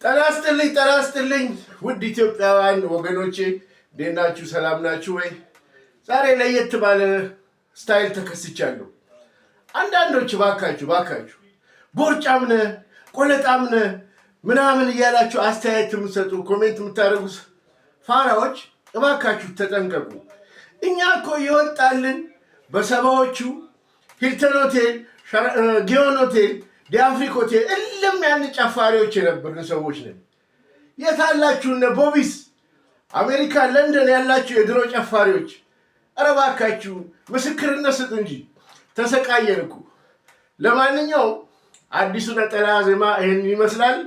ጠራስጥልኝ ውድ ኢትዮጵያውያን ወገኖቼ ደናችሁ ሰላም ናችሁ ወይ? ዛሬ ለየት ባለ ስታይል ተከስቻለሁ። አንዳንዶች ባካችሁ ቦርጫምነ ቆለጣምነ ምናምን እያላችሁ አስተያየት የምትሰጡ ኮሜንት የምታደርጉ ፋራዎች እባካችሁ ተጠንቀቁ። እኛ እኮ ይወጣልን በሰባዎቹ ሂልተን ሆቴል፣ ጊዮን ሆቴል፣ ዲአፍሪክ ሆቴል እልም ያን ጨፋሪዎች የነበርን ሰዎች ነን። የታላችሁነ ቦቢስ አሜሪካ ለንደን ያላችሁ የድሮ ጨፋሪዎች ኧረ እባካችሁ ምስክርነት ስጡ እንጂ ተሰቃየን እኮ። ለማንኛውም አዲሱ ነጠላ ዜማ ይሄን ይመስላል።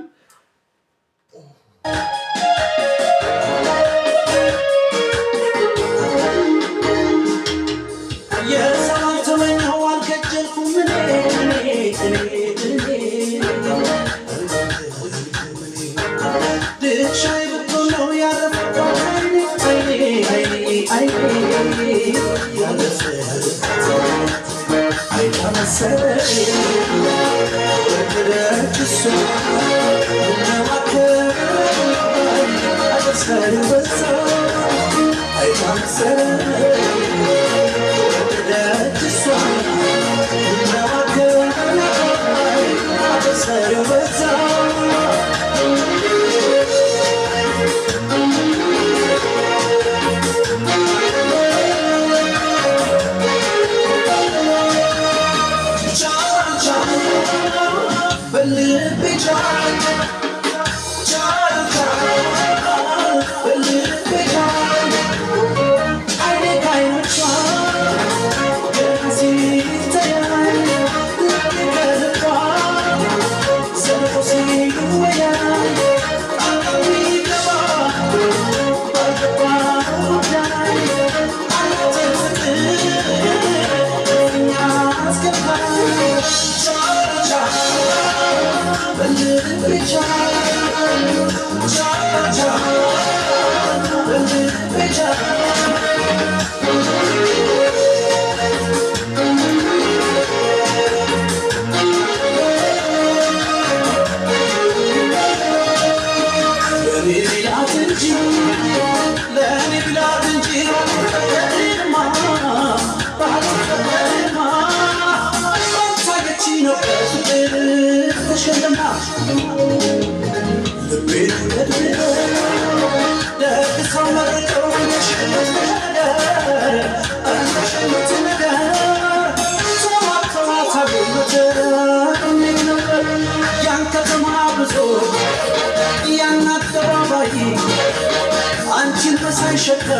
Shaka,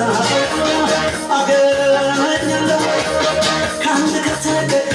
I get